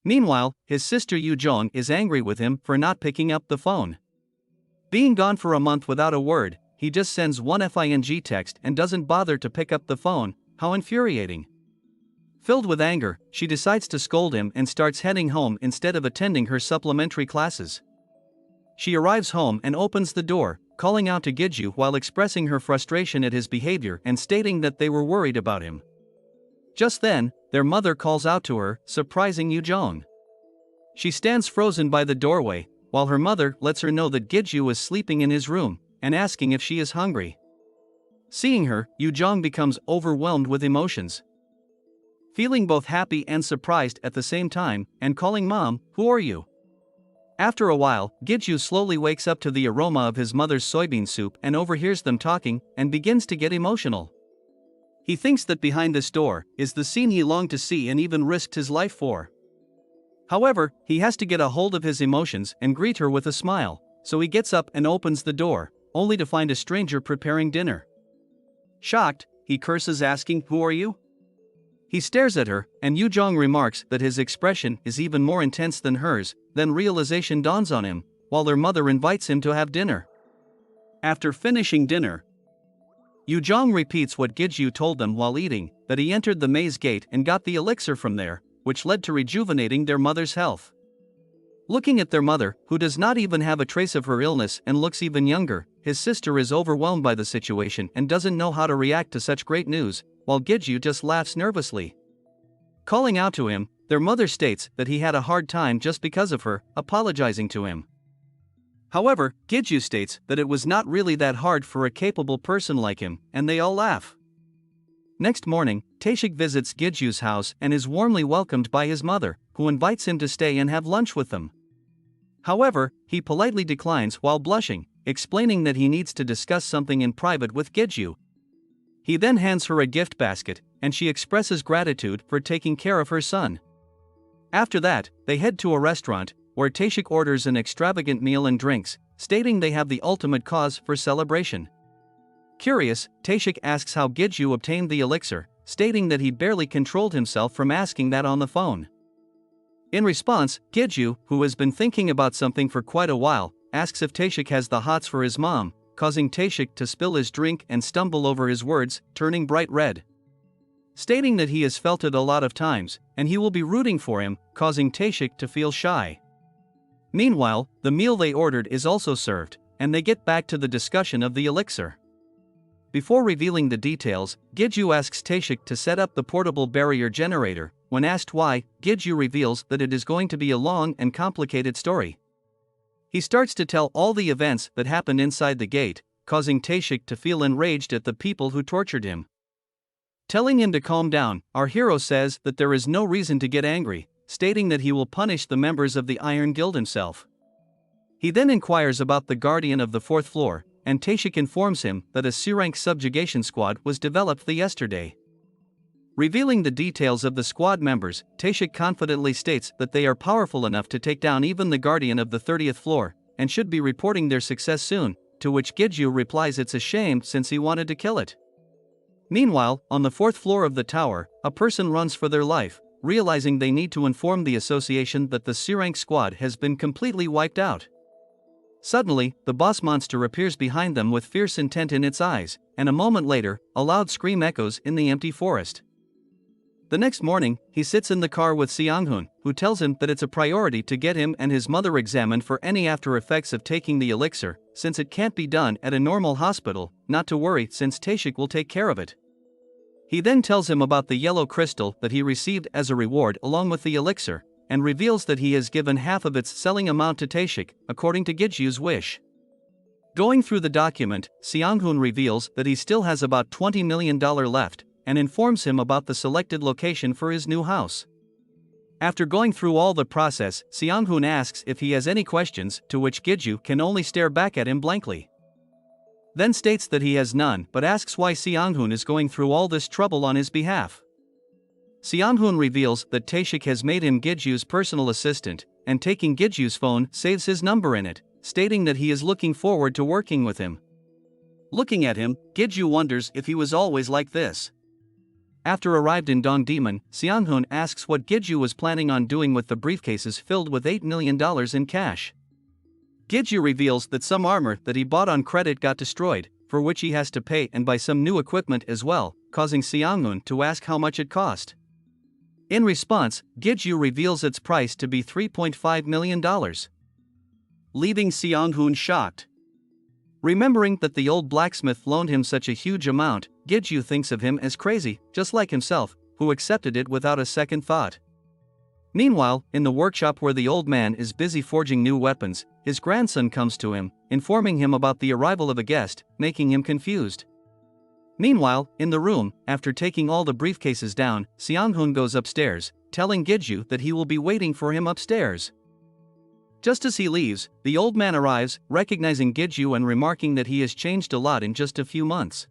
Meanwhile, his sister Yoo-jong is angry with him for not picking up the phone. Being gone for a month without a word, he just sends one FING text and doesn't bother to pick up the phone. How infuriating. Filled with anger, she decides to scold him and starts heading home instead of attending her supplementary classes. She arrives home and opens the door, calling out to Giju while expressing her frustration at his behavior and stating that they were worried about him. Just then, their mother calls out to her, surprising Yoo-jong. She stands frozen by the doorway, while her mother lets her know that Giju is sleeping in his room, and asking if she is hungry. Seeing her, Yoo-jong becomes overwhelmed with emotions. Feeling both happy and surprised at the same time, and calling Mom, "Who are you?" After a while, Giju slowly wakes up to the aroma of his mother's soybean soup and overhears them talking, and begins to get emotional. He thinks that behind this door is the scene he longed to see and even risked his life for. However, he has to get a hold of his emotions and greet her with a smile, so he gets up and opens the door, only to find a stranger preparing dinner. Shocked, he curses, asking, "Who are you?" He stares at her, and Yoo-jong remarks that his expression is even more intense than hers. Then realization dawns on him, while their mother invites him to have dinner. After finishing dinner, Yoo-jong repeats what Giju told them while eating, that he entered the maze gate and got the elixir from there, which led to rejuvenating their mother's health. Looking at their mother, who does not even have a trace of her illness and looks even younger, his sister is overwhelmed by the situation and doesn't know how to react to such great news, while Giju just laughs nervously. Calling out to him, their mother states that he had a hard time just because of her, apologizing to him. However, Giju states that it was not really that hard for a capable person like him, and they all laugh. Next morning, Taeshik visits Giju's house and is warmly welcomed by his mother, who invites him to stay and have lunch with them. However, he politely declines while blushing, explaining that he needs to discuss something in private with Giju. He then hands her a gift basket, and she expresses gratitude for taking care of her son. After that, they head to a restaurant, where Taeshik orders an extravagant meal and drinks, stating they have the ultimate cause for celebration. Curious, Taeshik asks how Giju obtained the elixir, stating that he barely controlled himself from asking that on the phone. In response, Giju, who has been thinking about something for quite a while, asks if Taeshik has the hots for his mom, causing Taeshik to spill his drink and stumble over his words, turning bright red. Stating that he has felt it a lot of times, and he will be rooting for him, causing Taeshik to feel shy. Meanwhile, the meal they ordered is also served, and they get back to the discussion of the elixir. Before revealing the details, Giju asks Taeshik to set up the portable barrier generator. When asked why, Giju reveals that it is going to be a long and complicated story. He starts to tell all the events that happened inside the gate, causing Taeshik to feel enraged at the people who tortured him. Telling him to calm down, our hero says that there is no reason to get angry, stating that he will punish the members of the Iron Guild himself. He then inquires about the guardian of the fourth floor, and Taeshik informs him that a C-rank subjugation squad was developed yesterday. Revealing the details of the squad members, Taeshik confidently states that they are powerful enough to take down even the guardian of the 30th floor, and should be reporting their success soon, to which Giju replies it's a shame since he wanted to kill it. Meanwhile, on the 4th floor of the tower, a person runs for their life, realizing they need to inform the association that the C-rank squad has been completely wiped out. Suddenly, the boss monster appears behind them with fierce intent in its eyes, and a moment later, a loud scream echoes in the empty forest. The next morning, he sits in the car with Seong-hoon, who tells him that it's a priority to get him and his mother examined for any after effects of taking the elixir, since it can't be done at a normal hospital, not to worry since Taeshik will take care of it. He then tells him about the yellow crystal that he received as a reward along with the elixir, and reveals that he has given half of its selling amount to Taeshik, according to Giju's wish. Going through the document, Seong-hoon reveals that he still has about $20 million left, and informs him about the selected location for his new house. After going through all the process, Seong-hoon asks if he has any questions, to which Giju can only stare back at him blankly. Then states that he has none, but asks why Seong-hoon is going through all this trouble on his behalf. Seong-hoon reveals that Taeshik has made him Giju's personal assistant, and taking Giju's phone saves his number in it, stating that he is looking forward to working with him. Looking at him, Giju wonders if he was always like this. After arrived in Dongdaemun, Seong-hoon asks what Giju was planning on doing with the briefcases filled with $8 million in cash. Giju reveals that some armor that he bought on credit got destroyed, for which he has to pay and buy some new equipment as well, causing Seong-hoon to ask how much it cost. In response, Giju reveals its price to be $3.5 million. Leaving Seong-hoon shocked. Remembering that the old blacksmith loaned him such a huge amount, Giju thinks of him as crazy, just like himself, who accepted it without a second thought. Meanwhile, in the workshop where the old man is busy forging new weapons, his grandson comes to him, informing him about the arrival of a guest, making him confused. Meanwhile, in the room, after taking all the briefcases down, Seong-hoon goes upstairs, telling Giju that he will be waiting for him upstairs. Just as he leaves, the old man arrives, recognizing Giju and remarking that he has changed a lot in just a few months.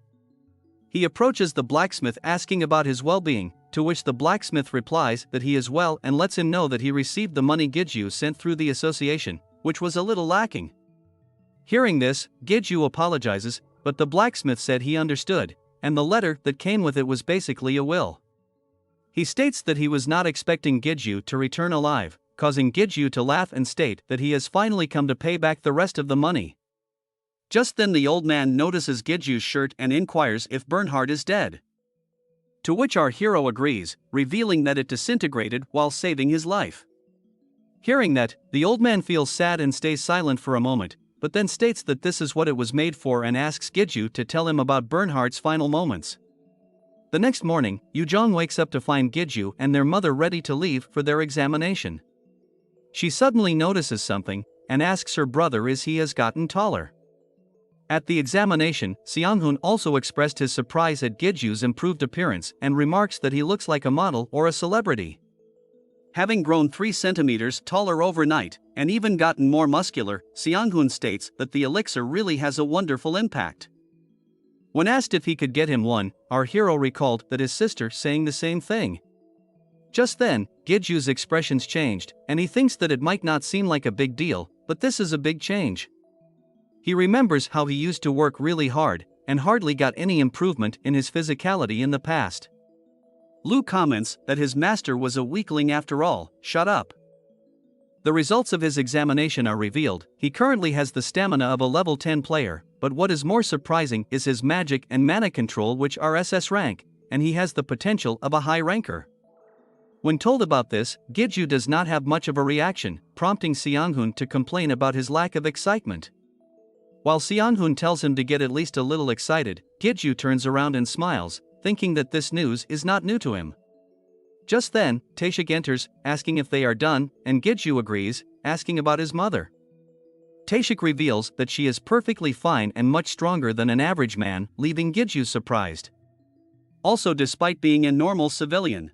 He approaches the blacksmith asking about his well-being, to which the blacksmith replies that he is well and lets him know that he received the money Giju sent through the association, which was a little lacking. Hearing this, Giju apologizes, but the blacksmith said he understood, and the letter that came with it was basically a will. He states that he was not expecting Giju to return alive, causing Giju to laugh and state that he has finally come to pay back the rest of the money. Just then the old man notices Giju's shirt and inquires if Bernhard is dead. To which our hero agrees, revealing that it disintegrated while saving his life. Hearing that, the old man feels sad and stays silent for a moment, but then states that this is what it was made for and asks Giju to tell him about Bernhard's final moments. The next morning, Yoo-jong wakes up to find Giju and their mother ready to leave for their examination. She suddenly notices something, and asks her brother if he has gotten taller. At the examination, Seong-hoon also expressed his surprise at Giju's improved appearance and remarks that he looks like a model or a celebrity. Having grown 3 centimeters taller overnight, and even gotten more muscular, Seong-hoon states that the elixir really has a wonderful impact. When asked if he could get him one, our hero recalled that his sister saying the same thing. Just then, Giju's expressions changed, and he thinks that it might not seem like a big deal, but this is a big change. He remembers how he used to work really hard, and hardly got any improvement in his physicality in the past. Lu comments that his master was a weakling after all, shut up. The results of his examination are revealed. He currently has the stamina of a level 10 player, but what is more surprising is his magic and mana control, which are SS rank, and he has the potential of a high ranker. When told about this, Giju does not have much of a reaction, prompting Seong-hoon to complain about his lack of excitement. While Seong-hoon tells him to get at least a little excited, Giju turns around and smiles, thinking that this news is not new to him. Just then, Taeshik enters, asking if they are done, and Giju agrees, asking about his mother. Taeshik reveals that she is perfectly fine and much stronger than an average man, leaving Giju surprised. Also, despite being a normal civilian,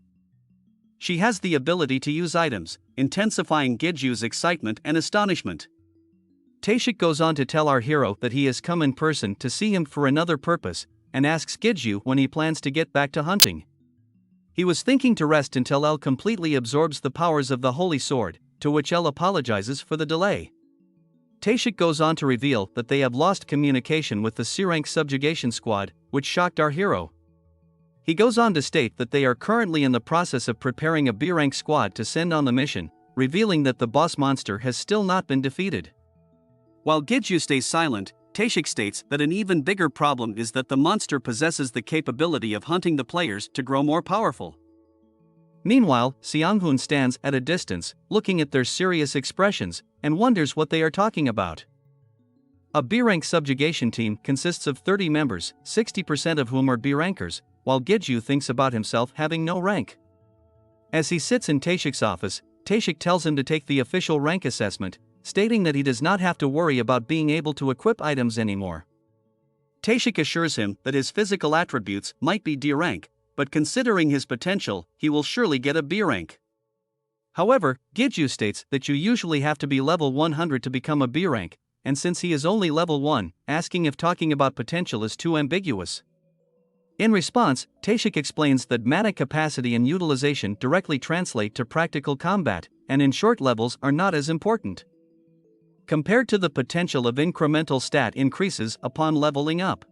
she has the ability to use items, intensifying Giju's excitement and astonishment. Taeshik goes on to tell our hero that he has come in person to see him for another purpose, and asks Giju when he plans to get back to hunting. He was thinking to rest until El completely absorbs the powers of the Holy Sword, to which El apologizes for the delay. Taeshik goes on to reveal that they have lost communication with the C-rank subjugation squad, which shocked our hero. He goes on to state that they are currently in the process of preparing a B-rank squad to send on the mission, revealing that the boss monster has still not been defeated. While Giju stays silent, Taeshik states that an even bigger problem is that the monster possesses the capability of hunting the players to grow more powerful. Meanwhile, Seong-hoon stands at a distance, looking at their serious expressions, and wonders what they are talking about. A B-rank subjugation team consists of 30 members, 60% of whom are B-rankers, while Giju thinks about himself having no rank. As he sits in Taeshik's office, Taeshik tells him to take the official rank assessment, stating that he does not have to worry about being able to equip items anymore. Taeshik assures him that his physical attributes might be D rank, but considering his potential, he will surely get a B rank. However, Giju states that you usually have to be level 100 to become a B rank, and since he is only level 1, asking if talking about potential is too ambiguous. In response, Taeshik explains that mana capacity and utilization directly translate to practical combat, and in short levels are not as important, compared to the potential of incremental stat increases upon leveling up.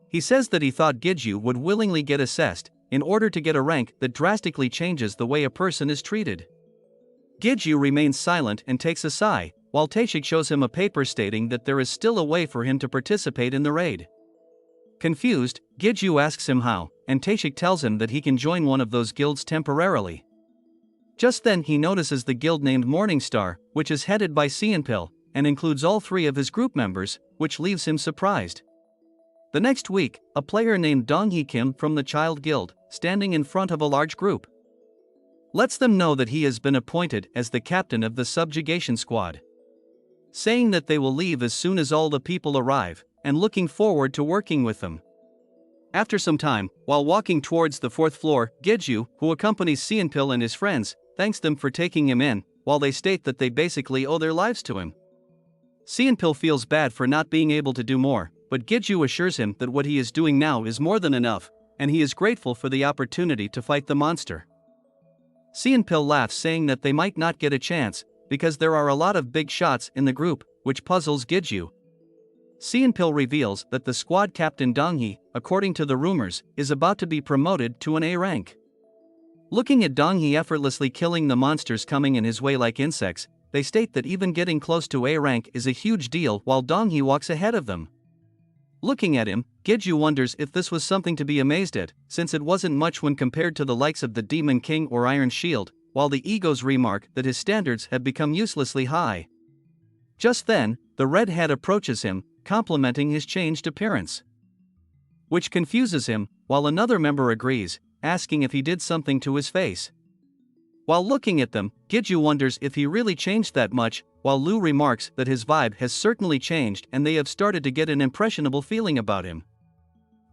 He says that he thought Giju would willingly get assessed, in order to get a rank that drastically changes the way a person is treated. Giju remains silent and takes a sigh, while Taeshik shows him a paper stating that there is still a way for him to participate in the raid. Confused, Giju asks him how, and Taeshik tells him that he can join one of those guilds temporarily. Just then he notices the guild named Morningstar, which is headed by Seonpil, and includes all 3 of his group members, which leaves him surprised. The next week, a player named Donghee Kim from the Child Guild, standing in front of a large group, lets them know that he has been appointed as the captain of the subjugation squad, saying that they will leave as soon as all the people arrive, and looking forward to working with them. After some time, while walking towards the 4th floor, Giju, who accompanies Seonpil and his friends, thanks them for taking him in, while they state that they basically owe their lives to him. Seonpil feels bad for not being able to do more, but Giju assures him that what he is doing now is more than enough, and he is grateful for the opportunity to fight the monster. Seonpil laughs, saying that they might not get a chance, because there are a lot of big shots in the group, which puzzles Giju. Seonpil reveals that the squad captain Donghee, according to the rumors, is about to be promoted to an A rank. Looking at Donghee effortlessly killing the monsters coming in his way like insects, they state that even getting close to A rank is a huge deal while Donghee walks ahead of them. Looking at him, Giju wonders if this was something to be amazed at, since it wasn't much when compared to the likes of the Demon King or Iron Shield, while the egos remark that his standards have become uselessly high. Just then, the redhead approaches him, complimenting his changed appearance, which confuses him, while another member agrees, asking if he did something to his face. While looking at them, Giju wonders if he really changed that much, while Lu remarks that his vibe has certainly changed and they have started to get an impressionable feeling about him.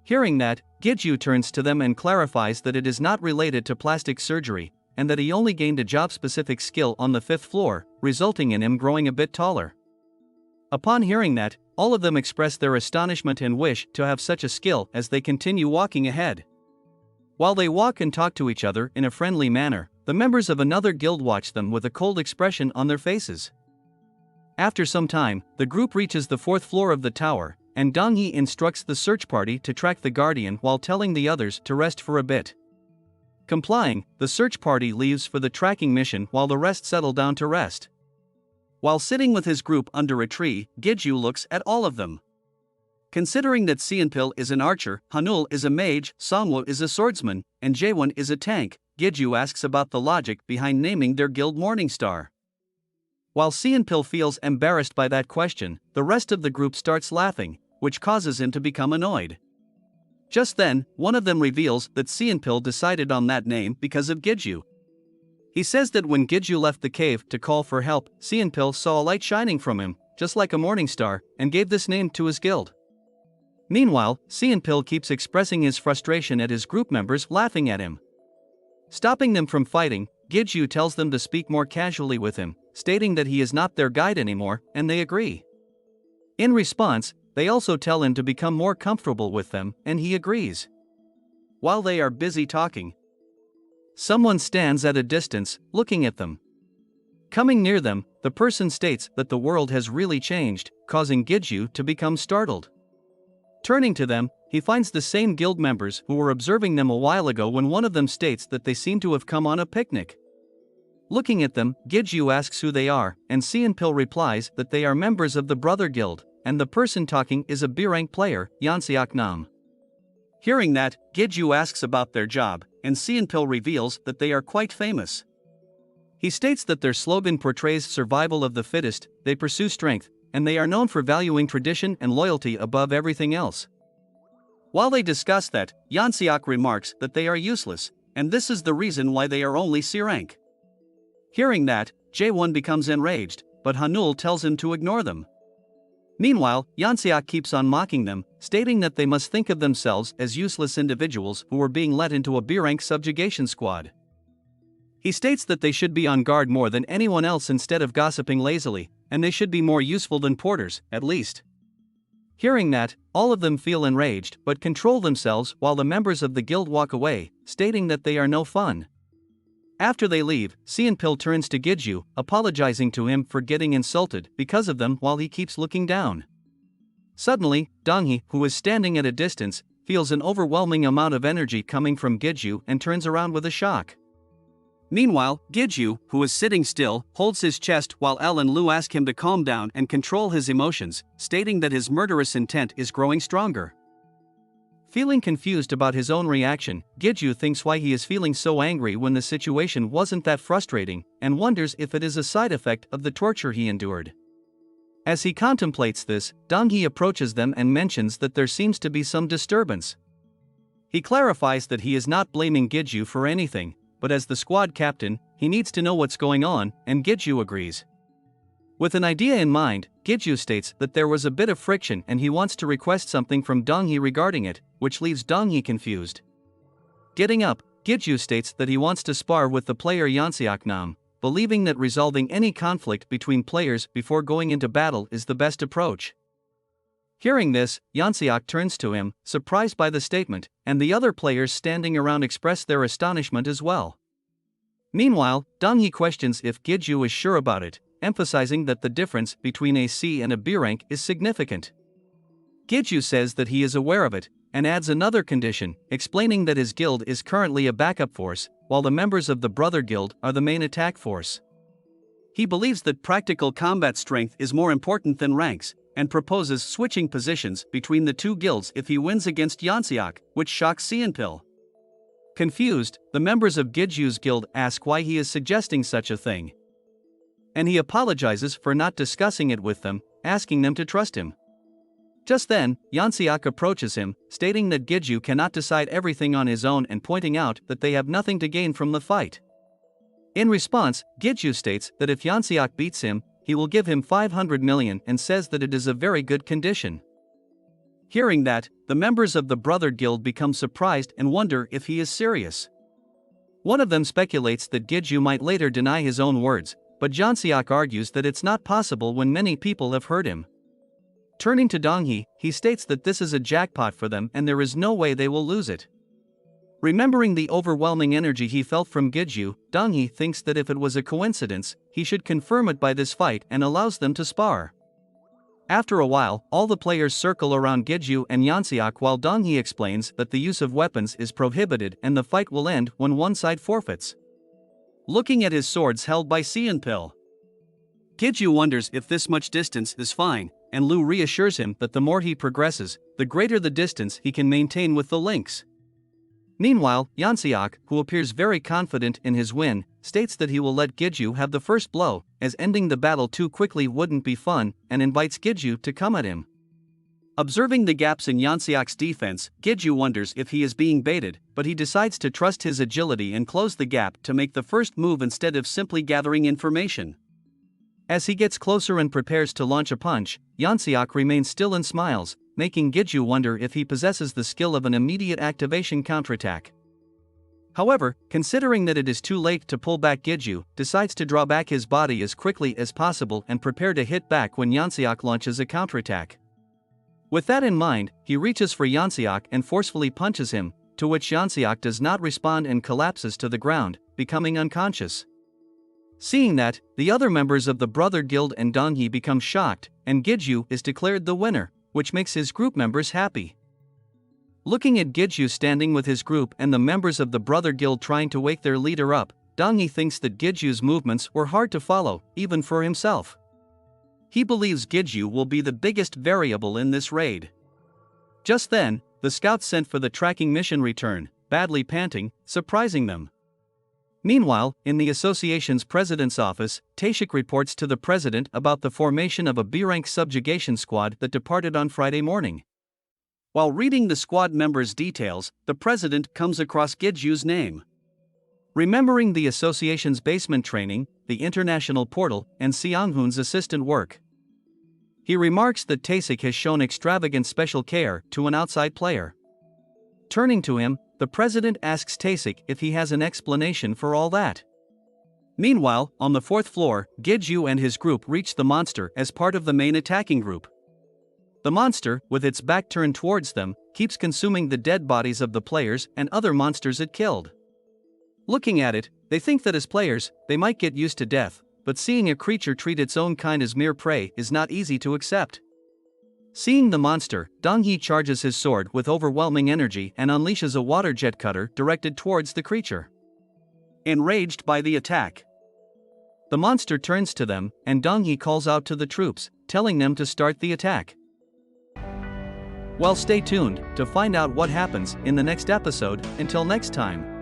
Hearing that, Giju turns to them and clarifies that it is not related to plastic surgery, and that he only gained a job-specific skill on the 5th floor, resulting in him growing a bit taller. Upon hearing that, all of them express their astonishment and wish to have such a skill as they continue walking ahead. While they walk and talk to each other in a friendly manner, the members of another guild watch them with a cold expression on their faces. After some time, the group reaches the 4th floor of the tower, and Donghee instructs the search party to track the guardian while telling the others to rest for a bit. Complying, the search party leaves for the tracking mission while the rest settle down to rest. While sitting with his group under a tree, Giju looks at all of them. Considering that Seonpil is an archer, Hanul is a mage, Songhwa is a swordsman, and Jaewon is a tank, Giju asks about the logic behind naming their guild Morningstar. While Seonpil feels embarrassed by that question, the rest of the group starts laughing, which causes him to become annoyed. Just then, one of them reveals that Seonpil decided on that name because of Giju. He says that when Giju left the cave to call for help, Seonpil saw a light shining from him, just like a morning star, and gave this name to his guild. Meanwhile, Seonpil keeps expressing his frustration at his group members laughing at him. Stopping them from fighting, Giju tells them to speak more casually with him, stating that he is not their guide anymore, and they agree. In response, they also tell him to become more comfortable with them, and he agrees. While they are busy talking, someone stands at a distance, looking at them. Coming near them, the person states that the world has really changed, causing Giju to become startled. Turning to them, he finds the same guild members who were observing them a while ago when one of them states that they seem to have come on a picnic. Looking at them, Giju asks who they are, and Seonpil replies that they are members of the Brother Guild, and the person talking is a B-rank player, Yeonseok Nam. Hearing that, Giju asks about their job, and Seonpil reveals that they are quite famous. He states that their slogan portrays survival of the fittest, they pursue strength, and they are known for valuing tradition and loyalty above everything else. While they discuss that, Yeonseok remarks that they are useless, and this is the reason why they are only C rank. Hearing that, Jaewon becomes enraged, but Hanul tells him to ignore them. Meanwhile, Yeonseok keeps on mocking them, stating that they must think of themselves as useless individuals who are being let into a B-rank subjugation squad. He states that they should be on guard more than anyone else instead of gossiping lazily, and they should be more useful than porters, at least. Hearing that, all of them feel enraged but control themselves while the members of the guild walk away, stating that they are no fun. After they leave, Seonpil turns to Giju, apologizing to him for getting insulted because of them while he keeps looking down. Suddenly, Donghee, who is standing at a distance, feels an overwhelming amount of energy coming from Giju and turns around with a shock. Meanwhile, Giju, who is sitting still, holds his chest while Elle and Lu ask him to calm down and control his emotions, stating that his murderous intent is growing stronger. Feeling confused about his own reaction, Giju thinks why he is feeling so angry when the situation wasn't that frustrating, and wonders if it is a side effect of the torture he endured. As he contemplates this, Donghee approaches them and mentions that there seems to be some disturbance. He clarifies that he is not blaming Giju for anything, but as the squad captain, he needs to know what's going on, and Giju agrees. With an idea in mind, Giju states that there was a bit of friction and he wants to request something from Donghee regarding it, which leaves Donghee confused. Getting up, Giju states that he wants to spar with the player Yanseok Nam, believing that resolving any conflict between players before going into battle is the best approach. Hearing this, Yanseok turns to him, surprised by the statement, and the other players standing around express their astonishment as well. Meanwhile, Donghee questions if Giju is sure about it, emphasizing that the difference between a C and a B rank is significant. Giju says that he is aware of it, and adds another condition, explaining that his guild is currently a backup force, while the members of the Brother Guild are the main attack force. He believes that practical combat strength is more important than ranks, and proposes switching positions between the two guilds if he wins against Yanseok, which shocks Seonpil. Confused, the members of Giju's guild ask why he is suggesting such a thing. And he apologizes for not discussing it with them, asking them to trust him. Just then, Yanseok approaches him, stating that Giju cannot decide everything on his own and pointing out that they have nothing to gain from the fight. In response, Giju states that if Yanseok beats him, he will give him 500 million and says that it is a very good condition. Hearing that, the members of the Brother Guild become surprised and wonder if he is serious. One of them speculates that Giju might later deny his own words, but Yanseok argues that it's not possible when many people have heard him. Turning to Donghee, he states that this is a jackpot for them and there is no way they will lose it. Remembering the overwhelming energy he felt from Giju, Donghee thinks that if it was a coincidence, he should confirm it by this fight and allows them to spar. After a while, all the players circle around Giju and Yanseok while Donghee explains that the use of weapons is prohibited and the fight will end when one side forfeits. Looking at his swords held by Seonpil, Giju wonders if this much distance is fine, and Lu reassures him that the more he progresses, the greater the distance he can maintain with the links. Meanwhile, Yanseok, who appears very confident in his win, states that he will let Giju have the first blow, as ending the battle too quickly wouldn't be fun, and invites Giju to come at him. Observing the gaps in Yanseok's defense, Giju wonders if he is being baited, but he decides to trust his agility and close the gap to make the first move instead of simply gathering information. As he gets closer and prepares to launch a punch, Yanseok remains still and smiles, making Giju wonder if he possesses the skill of an immediate activation counterattack. However, considering that it is too late to pull back, Giju decides to draw back his body as quickly as possible and prepare to hit back when Yanseok launches a counterattack. With that in mind, he reaches for Yanseok and forcefully punches him, to which Yanseok does not respond and collapses to the ground, becoming unconscious. Seeing that, the other members of the Brother Guild and Donghee become shocked, and Giju is declared the winner, which makes his group members happy. Looking at Giju standing with his group and the members of the Brother Guild trying to wake their leader up, Donghee thinks that Giju's movements were hard to follow, even for himself. He believes Giju will be the biggest variable in this raid. Just then, the scouts sent for the tracking mission return, badly panting, surprising them. Meanwhile, in the association's president's office, Taeshik reports to the president about the formation of a B-rank subjugation squad that departed on Friday morning. While reading the squad members' details, the president comes across Giju's name. Remembering the association's basement training, the international portal, and Seonghun's assistant work, he remarks that Taeshik has shown extravagant special care to an outside player. Turning to him, the president asks Taeshik if he has an explanation for all that. Meanwhile, on the fourth floor, Giju and his group reach the monster as part of the main attacking group. The monster, with its back turned towards them, keeps consuming the dead bodies of the players and other monsters it killed. Looking at it, they think that as players, they might get used to death, but seeing a creature treat its own kind as mere prey is not easy to accept. Seeing the monster, Dong-hee charges his sword with overwhelming energy and unleashes a water jet cutter directed towards the creature. Enraged by the attack, the monster turns to them, and Dong-hee calls out to the troops, telling them to start the attack. Well, stay tuned to find out what happens in the next episode. Until next time.